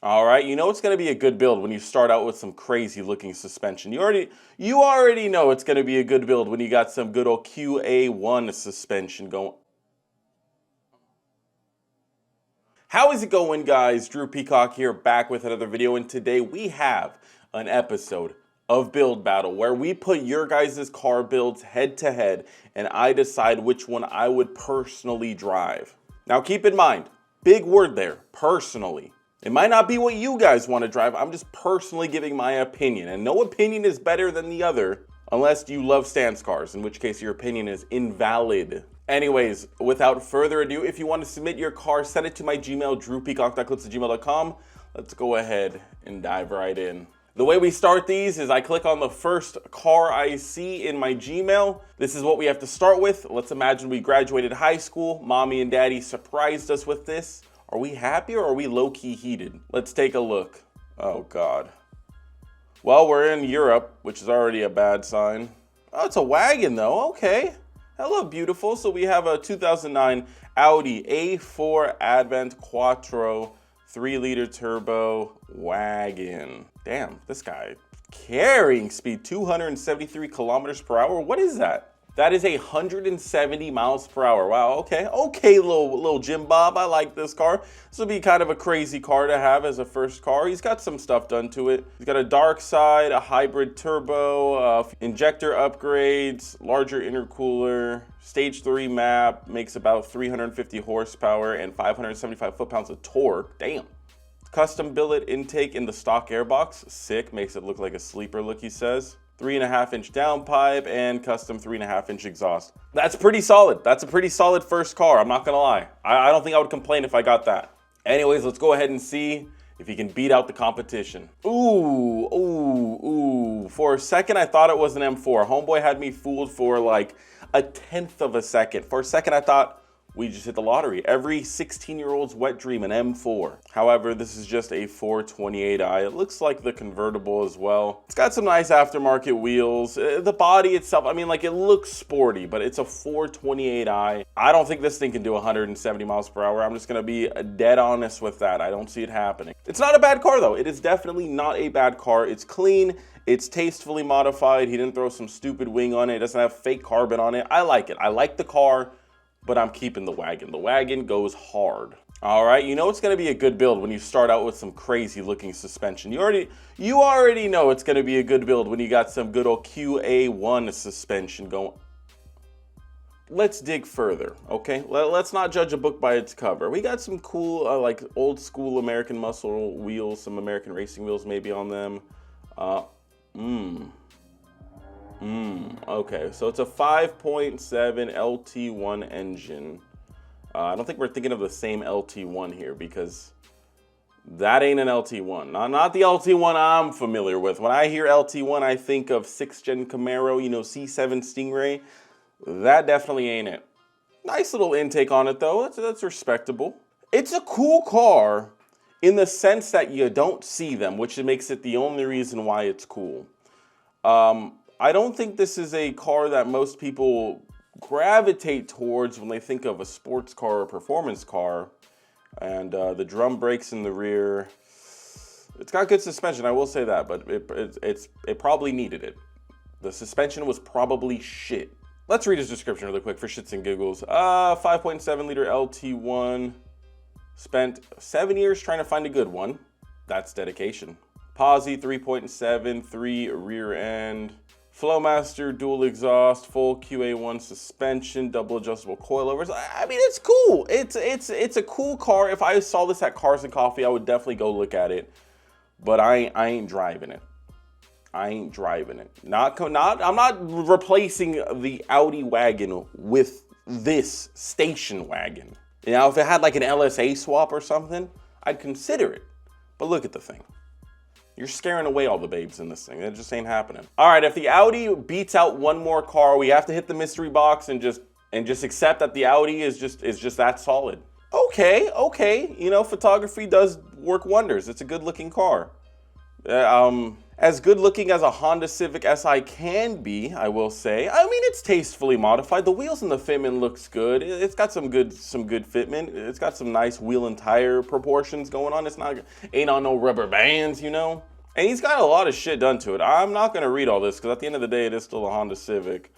All right, you know it's going to be a good build when you start out with some crazy looking suspension. You already know it's going to be a good build when you got some good old QA1 suspension going. How is it going, guys? Drew Peacock here, back with another video, and today we have an episode of Build Battle where we put your guys' car builds head to head and I decide which one I would personally drive. Now keep in mind, big word there, personally. It might not be what you guys want to drive. I'm just personally giving my opinion, and no opinion is better than the other unless you love stance cars, in which case your opinion is invalid. Anyways, without further ado, if you want to submit your car, send it to my Gmail, drewpeacock.clips@gmail.com. Let's go ahead and dive right in. The way we start these is I click on the first car I see in my Gmail. This is what we have to start with. Let's imagine we graduated high school. Mommy and daddy surprised us with this. Are we happy or are we low-key heated? Let's take a look. Oh, God. Well, we're in Europe, which is already a bad sign. Oh, it's a wagon, though. Okay. Hello, beautiful. So we have a 2009 Audi A4 Advent Quattro 3-liter turbo wagon. Damn, this guy carrying speed 273 kilometers per hour. What is that? That is 170 miles per hour. Wow, okay. Okay, little Jim Bob. I like this car. This would be kind of a crazy car to have as a first car. He's got some stuff done to it. He's got a dark side, a hybrid turbo, injector upgrades, larger intercooler, stage 3 map, makes about 350 horsepower and 575 foot-pounds of torque. Damn. Custom billet intake in the stock airbox. Sick, makes it look like a sleeper look, he says. 3.5-inch downpipe and custom 3.5-inch exhaust. That's pretty solid. That's a pretty solid first car, I'm not gonna lie. I don't think I would complain if I got that. Anyways, let's go ahead and see if he can beat out the competition. Ooh. For a second, I thought it was an M4. Homeboy had me fooled for like a tenth of a second. For a second, I thought we just hit the lottery. Every 16-year-old's wet dream, an M4. However, this is just a 428i. It looks like the convertible as well. It's got some nice aftermarket wheels. The body itself, I mean, like, it looks sporty, but it's a 428i. I don't think this thing can do 170 miles per hour. I'm just gonna be dead honest with that. I don't see it happening. It's not a bad car, though. It is definitely not a bad car. It's clean. It's tastefully modified. He didn't throw some stupid wing on it. It doesn't have fake carbon on it. I like it. I like the car, but I'm keeping the wagon. The wagon goes hard. All right, you know it's gonna be a good build when you start out with some crazy looking suspension. You already know it's gonna be a good build when you got some good old QA1 suspension going. Let's dig further, okay? Let's not judge a book by its cover. We got some cool, like old school American muscle wheels, some American racing wheels maybe on them. Okay, so it's a 5.7 LT1 engine. I don't think we're thinking of the same LT1 here because that ain't an LT1. Not the LT1 I'm familiar with. When I hear LT1, I think of 6th gen Camaro, you know, C7 Stingray. That definitely ain't it. Nice little intake on it though, that's respectable. It's a cool car in the sense that you don't see them, which makes it the only reason why it's cool. I don't think this is a car that most people gravitate towards when they think of a sports car or performance car. And the drum brakes in the rear, it's got good suspension, I will say that, but it probably needed it. The suspension was probably shit. Let's read his description really quick for shits and giggles. 5.7 liter LT1, spent 7 years trying to find a good one. That's dedication. Posi 3.73 rear end. Flowmaster dual exhaust, full QA1 suspension, double adjustable coilovers. I mean, it's cool. It's a cool car. If I saw this at Cars and Coffee, I would definitely go look at it. But I ain't driving it. I ain't driving it. I'm not replacing the Audi wagon with this station wagon. You know, if it had like an LSA swap or something, I'd consider it. But look at the thing. You're scaring away all the babes in this thing. It just ain't happening. All right, if the Audi beats out one more car, we have to hit the mystery box and just accept that the Audi is just that solid. Okay. You know, photography does work wonders. It's a good looking car. And As good looking as a Honda Civic Si can be, I will say. I mean, it's tastefully modified. The wheels and the fitment looks good. It's got some good fitment. It's got some nice wheel and tire proportions going on. It's not, ain't on no rubber bands, you know? And he's got a lot of shit done to it. I'm not gonna read all this because at the end of the day, it is still a Honda Civic.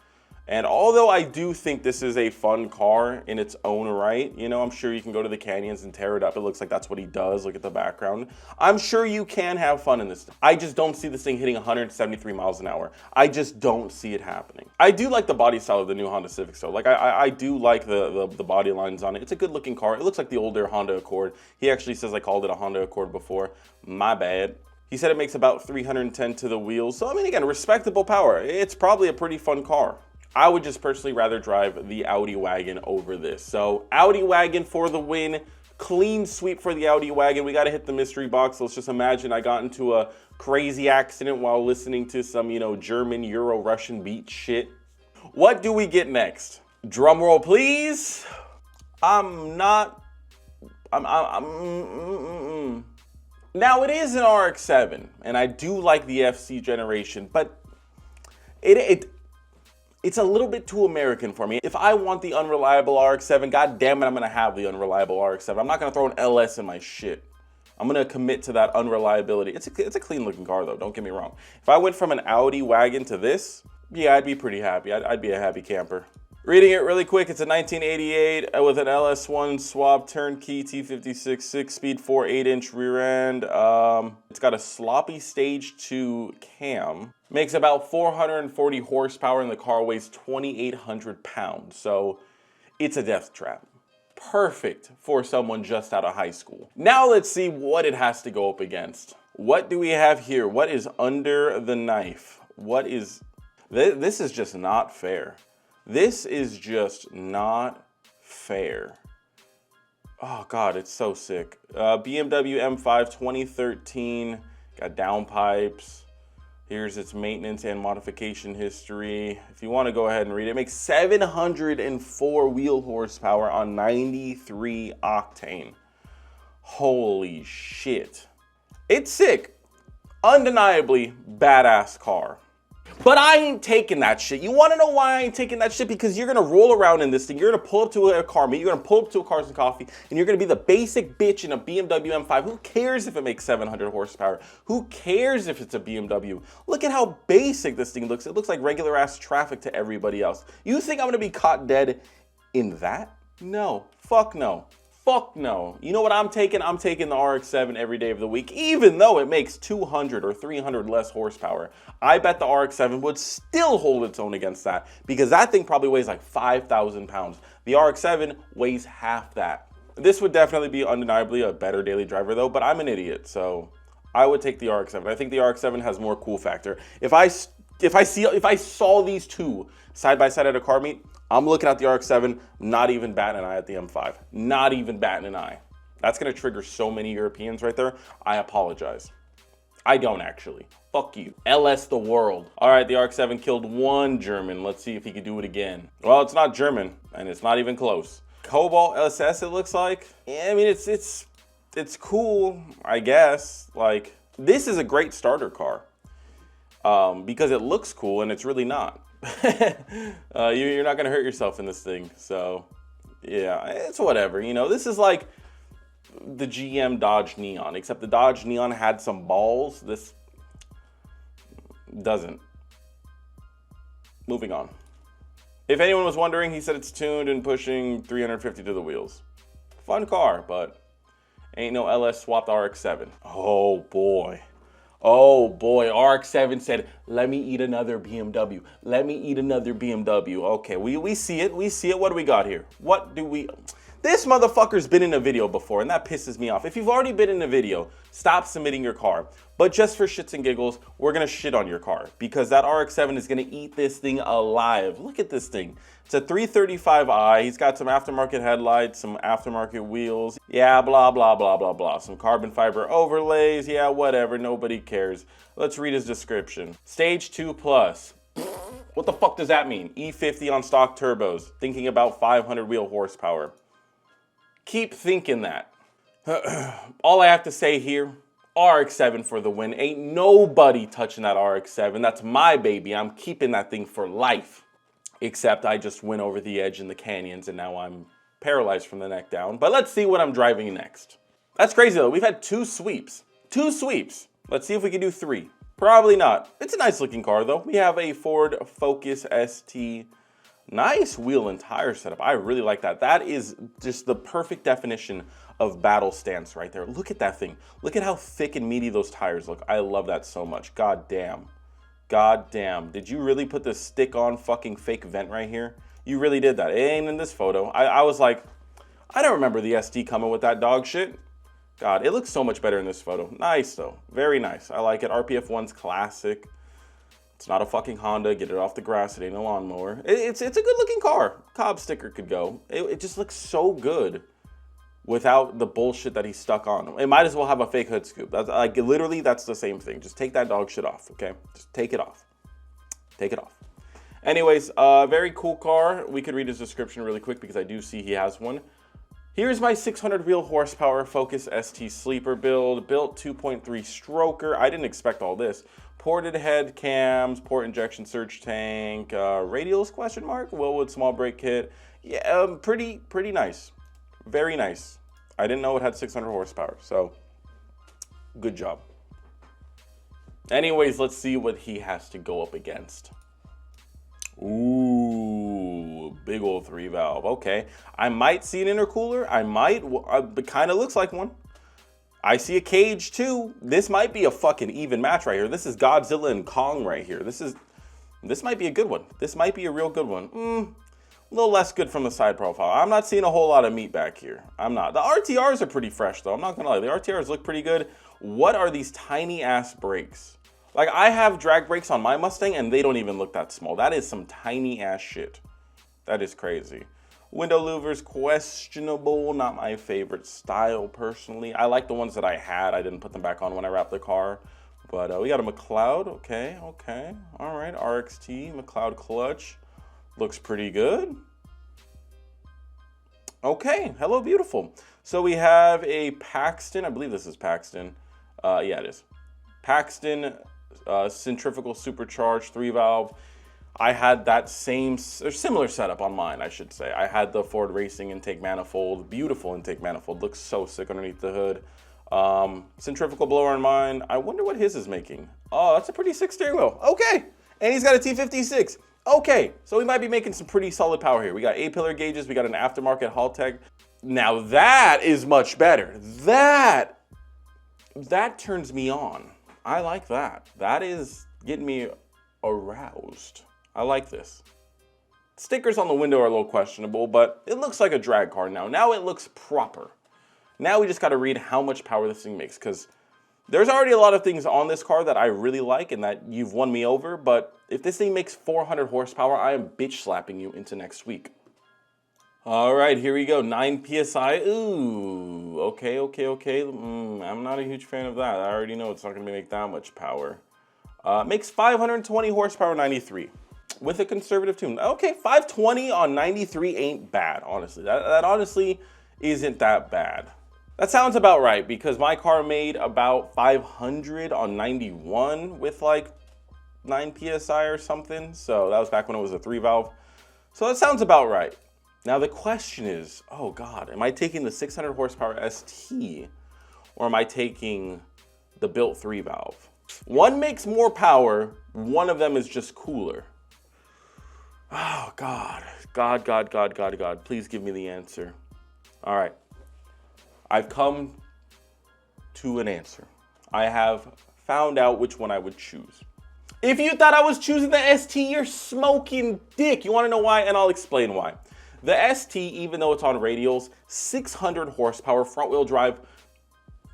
And although I do think this is a fun car in its own right, you know, I'm sure you can go to the canyons and tear it up. It looks like that's what he does. Look at the background. I'm sure you can have fun in this. I just don't see this thing hitting 173 miles an hour. I just don't see it happening. I do like the body style of the new Honda Civic, so like I do like the body lines on it. It's a good looking car. It looks like the older Honda Accord. He actually says I called it a Honda Accord before. My bad. He said it makes about 310 to the wheels. So I mean, again, respectable power. It's probably a pretty fun car. I would just personally rather drive the Audi wagon over this. So Audi wagon for the win. Clean sweep for the Audi wagon. We got to hit the mystery box. Let's just imagine I got into a crazy accident while listening to some, you know, German Euro-Russian beat shit. What do we get next? Drum roll, please. Now it is an RX-7, and I do like the FC generation, but it's a little bit too American for me. If I want the unreliable RX-7, god damn it, I'm gonna have the unreliable RX-7. I'm not gonna throw an LS in my shit. I'm gonna commit to that unreliability. It's a clean looking car though, don't get me wrong. If I went from an Audi wagon to this, yeah, I'd be pretty happy. I'd be a happy camper. Reading it really quick, it's a 1988 with an LS1 swap turnkey T56 6-speed 4 8-inch rear end. It's got a sloppy stage 2 cam. Makes about 440 horsepower and the car weighs 2,800 pounds. So it's a death trap. Perfect for someone just out of high school. Now let's see what it has to go up against. What do we have here? What is under the knife? What is... This is just not fair. This is just not fair. Oh God, it's so sick. BMW M5 2013, got downpipes. Here's its maintenance and modification history. If you want to go ahead and read it, it makes 704 wheel horsepower on 93 octane. Holy shit. It's sick. Undeniably badass car. But I ain't taking that shit. You want to know why I ain't taking that shit? Because you're going to roll around in this thing. You're going to pull up to a car meet. You're going to pull up to a Cars and Coffee. And you're going to be the basic bitch in a BMW M5. Who cares if it makes 700 horsepower? Who cares if it's a BMW? Look at how basic this thing looks. It looks like regular ass traffic to everybody else. You think I'm going to be caught dead in that? No. Fuck no. Fuck no. You know what I'm taking? I'm taking the RX-7 every day of the week, even though it makes 200 or 300 less horsepower. I bet the RX-7 would still hold its own against that because that thing probably weighs like 5,000 pounds. The RX-7 weighs half that. This would definitely be undeniably a better daily driver though, but I'm an idiot, so I would take the RX-7. I think the RX-7 has more cool factor. If I saw these two side by side at a car meet, I'm looking at the RX-7, not even batting an eye at the M5. Not even batting an eye. That's gonna trigger so many Europeans right there. I apologize. I don't actually. Fuck you. LS the world. All right, the RX-7 killed one German. Let's see if he could do it again. Well, it's not German, and it's not even close. Cobalt SS, it looks like. Yeah, I mean, it's cool, I guess. Like, this is a great starter car because it looks cool, and it's really not. You're not gonna hurt yourself in this thing, so yeah, it's whatever. You know, this is like the GM Dodge Neon, except the Dodge Neon had some balls. This doesn't. Moving on. If anyone was wondering, he said it's tuned and pushing 350 to the wheels. Fun car, but ain't no LS swapped RX-7. Oh boy. Oh boy, RX-7 said, let me eat another BMW. Let me eat another BMW. Okay, we see it. We see it. What do we got here? What do we... This motherfucker's been in a video before, and that pisses me off. If you've already been in a video, stop submitting your car. But just for shits and giggles, we're gonna shit on your car because that RX-7 is gonna eat this thing alive. Look at this thing. It's a 335i. He's got some aftermarket headlights, some aftermarket wheels. Yeah, blah, blah, blah, blah, blah. Some carbon fiber overlays. Yeah, whatever. Nobody cares. Let's read his description. Stage 2 plus. What the fuck does that mean? E50 on stock turbos. Thinking about 500 wheel horsepower. Keep thinking that. All I have to say here, RX-7 for the win. Ain't nobody touching that RX-7. That's my baby. I'm keeping that thing for life. Except I just went over the edge in the canyons and now I'm paralyzed from the neck down. But let's see what I'm driving next. That's crazy though. We've had 2 sweeps. 2 sweeps. Let's see if we can do 3. Probably not. It's a nice looking car though. We have a Ford Focus ST. Nice wheel and tire setup. I really like that. That is just the perfect definition of battle stance right there. Look at that thing. Look at how thick and meaty those tires look. I love that so much. God damn. God damn. Did you really put this stick-on fucking fake vent right here? You really did that. It ain't in this photo. I was like, I don't remember the ST coming with that dog shit. God, it looks so much better in this photo. Nice though. Very nice. I like it. RPF1's classic. It's not a fucking Honda. Get it off the grass. It ain't a lawnmower. It's a good looking car. Cobb sticker could go. It just looks so good without the bullshit that he stuck on. It might as well have a fake hood scoop. That's like literally that's the same thing. Just take that dog shit off, okay? Just take it off. Take it off. Anyways, very cool car. We could read his description really quick because I do see he has one. Here's my 600 wheel horsepower Focus ST sleeper build. Built 2.3 stroker. I didn't expect all this. Ported head cams, port injection surge tank, radials question mark, Willwood small brake kit. Yeah, pretty nice. Very nice. I didn't know it had 600 horsepower, so good job. Anyways, let's see what he has to go up against. Ooh, big old 3-valve. Okay, I might see an intercooler. I might. It kind of looks like one. I see a cage too. This might be a fucking even match right here. This is Godzilla and Kong right here. This might be a good one. This might be a real good one. A little less good from the side profile. I'm not seeing a whole lot of meat back here. I'm not. The RTRs are pretty fresh though. I'm not gonna lie. The RTRs look pretty good. What are these tiny ass brakes? Like I have drag brakes on my Mustang and they don't even look that small. That is some tiny ass shit. That is crazy. Window louvers, questionable, not my favorite style personally. I like the ones that I had. I didn't put them back on when I wrapped the car. But we got a McLeod, okay. All right, RXT, McLeod clutch. Looks pretty good. Okay, hello beautiful. So we have a Paxton, I believe this is Paxton. Yeah, it is. Paxton centrifugal supercharged 3-valve. I had that similar setup on mine, I should say. I had the Ford Racing intake manifold, beautiful intake manifold, looks so sick underneath the hood. Centrifugal blower on mine. I wonder what his is making. Oh, that's a pretty sick steering wheel. Okay, and he's got a T56. Okay, so we might be making some pretty solid power here. We got A-pillar gauges, we got an aftermarket Haltech. Now that is much better. That turns me on. I like that. That is getting me aroused. I like this. Stickers on the window are a little questionable, but it looks like a drag car now. Now it looks proper. Now we just got to read how much power this thing makes, because there's already a lot of things on this car that I really like and that you've won me over, but if this thing makes 400 horsepower, I am bitch slapping you into next week. All right, here we go, 9 PSI. Ooh, okay. I'm not a huge fan of that. I already know it's not gonna make that much power. Makes 520 horsepower, 93. With a conservative tune. Okay, 520 on 93 ain't bad, honestly. That honestly isn't that bad. That sounds about right because my car made about 500 on 91 with like 9 PSI or something. So that was back when it was a 3-valve. So that sounds about right. Now the question is, oh God, am I taking the 600 horsepower ST or am I taking the built 3-valve? One makes more power, one of them is just cooler. Oh God, God, please give me the answer. All right. I've come to an answer. I have found out which one I would choose. If you thought I was choosing the ST, you're smoking dick. You want to know why? And I'll explain why. The ST, even though it's on radials, 600 horsepower front wheel drive,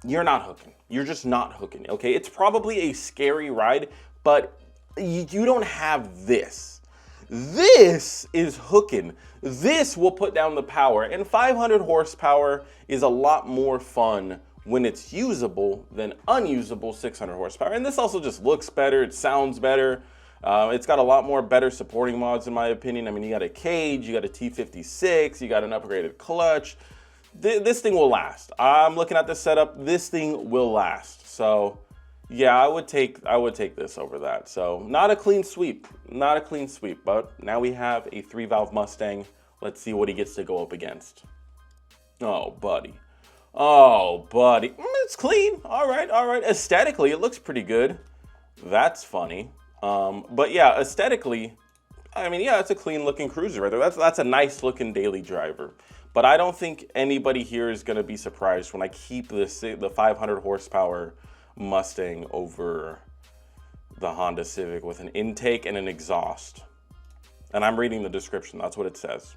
you're not hooking. You're just not hooking, okay? It's probably a scary ride, but you don't have this. This is hooking. This will put down the power, and 500 horsepower is a lot more fun when it's usable than unusable 600 horsepower. And this also just looks better, it sounds better. It's got a lot more better supporting mods in my opinion. I mean, you got a cage, you got a T56, you got an upgraded clutch. This thing will last. I'm looking at this setup, this thing will last. So yeah, I would take this over that. So not a clean sweep, not a clean sweep, but now we have a 3-valve Mustang. Let's see what he gets to go up against. Oh, buddy. Oh, buddy. It's clean. All right, all right. Aesthetically, it looks pretty good. That's funny. But yeah, aesthetically, I mean, yeah, it's a clean looking cruiser right there. That's a nice looking daily driver. But I don't think anybody here is going to be surprised when I keep the 500 horsepower Mustang over the Honda Civic with an intake and an exhaust. And I'm reading the description. That's what it says.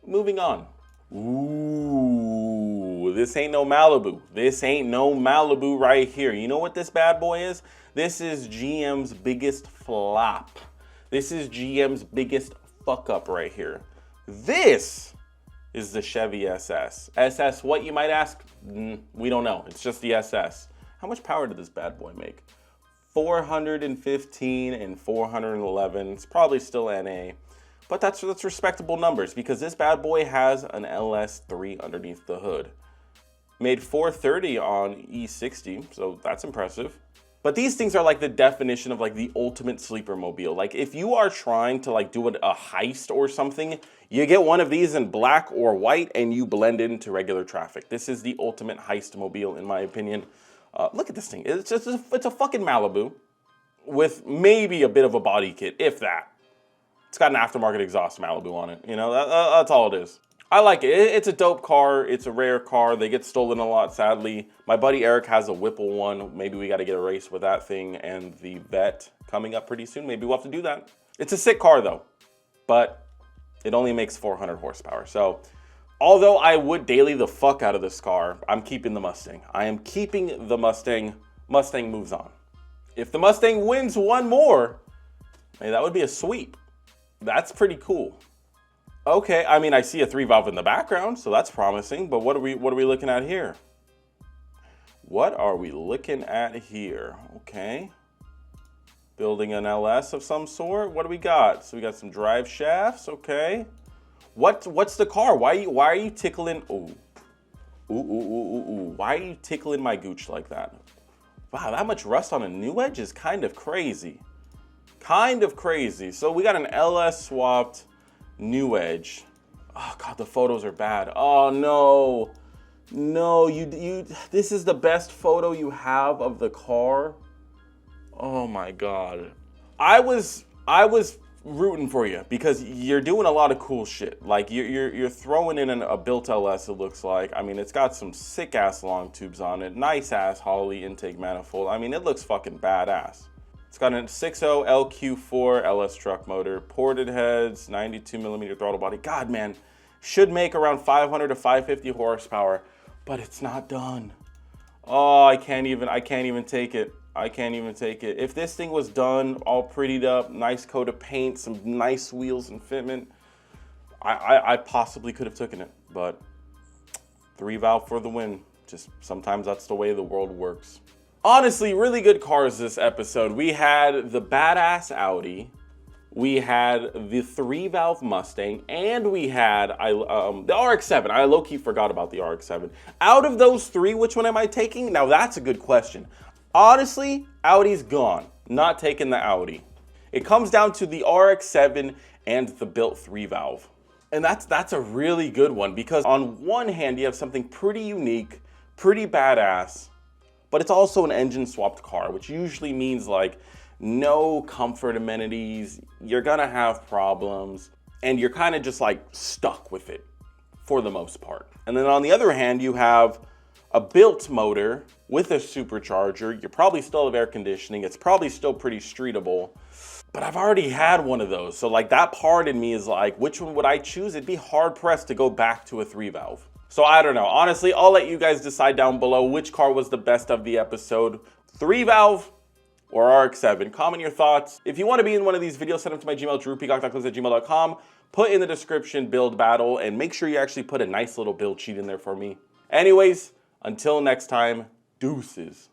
Moving on. Ooh, this ain't no Malibu. This ain't no Malibu right here. You know what this bad boy is? This is GM's biggest flop. This is GM's biggest fuck up right here. This is the Chevy SS. SS, what you might ask? We don't know. It's just the SS. How much power did this bad boy make? 415 and 411. It's probably still NA. But that's respectable numbers because this bad boy has an LS3 underneath the hood. Made 430 on E60, so that's impressive. But these things are like the definition of like the ultimate sleeper mobile. Like if you are trying to like do a heist or something, you get one of these in black or white and you blend into regular traffic. This is the ultimate heist mobile in my opinion. Look at this thing. It's a fucking Malibu with maybe a bit of a body kit, if that. It's got an aftermarket exhaust Malibu on it. You know, that's all it is. I like it. It's a dope car. It's a rare car. They get stolen a lot, sadly. My buddy Eric has a Whipple one. Maybe we got to get a race with that thing and the Vet coming up pretty soon. Maybe we'll have to do that. It's a sick car though, but it only makes 400 horsepower. So although I would daily the fuck out of this car, I'm keeping the Mustang. I am keeping the Mustang. Mustang moves on. If the Mustang wins one more, hey, that would be a sweep. That's pretty cool. Okay, I mean, I see a 3-valve in the background, so that's promising, but what are we looking at here? What are we looking at here? Okay. Building an LS of some sort. What do we got? So we got some drive shafts, okay. What's the car? Why are you tickling? Ooh. Why are you tickling my gooch like that? Wow, that much rust on a new edge is kind of crazy. Kind of crazy. So we got an LS swapped new edge. Oh God, the photos are bad. Oh no. No, you this is the best photo you have of the car. Oh my God. I was rooting for you because you're doing a lot of cool shit. Like you're throwing in a built LS, it looks like. I mean, it's got some sick ass long tubes on it, nice ass Holley intake manifold. I mean, it looks fucking badass. It's got a 6.0 LQ4 LS truck motor, ported heads, 92mm throttle body. God, man, should make around 500 to 550 horsepower, but it's not done. Oh, I can't even take it. I can't even take it. If this thing was done, all prettied up, nice coat of paint, some nice wheels and fitment, I possibly could have taken it, but 3-valve for the win. Just sometimes that's the way the world works. Honestly, really good cars this episode. We had the badass Audi, we had the 3-valve Mustang, and we had the RX-7. I low-key forgot about the RX-7. Out of those three, which one am I taking? Now that's a good question. Honestly, Audi's gone. Not taking the Audi. It comes down to the RX-7 and the built 3-valve. And that's a really good one because on one hand, you have something pretty unique, pretty badass, but it's also an engine swapped car, which usually means like no comfort amenities, you're gonna have problems, and you're kind of just like stuck with it for the most part. And then on the other hand, you have a built motor with a supercharger. You probably still have air conditioning. It's probably still pretty streetable, but I've already had one of those. So like that part in me is like, which one would I choose? It'd be hard pressed to go back to a 3-valve. So I don't know. Honestly, I'll let you guys decide down below which car was the best of the episode, 3-valve or RX-7. Comment your thoughts. If you want to be in one of these videos, send them to my Gmail, drewpeacock.gmail.com. Put in the description build battle and make sure you actually put a nice little build sheet in there for me. Anyways, until next time, deuces.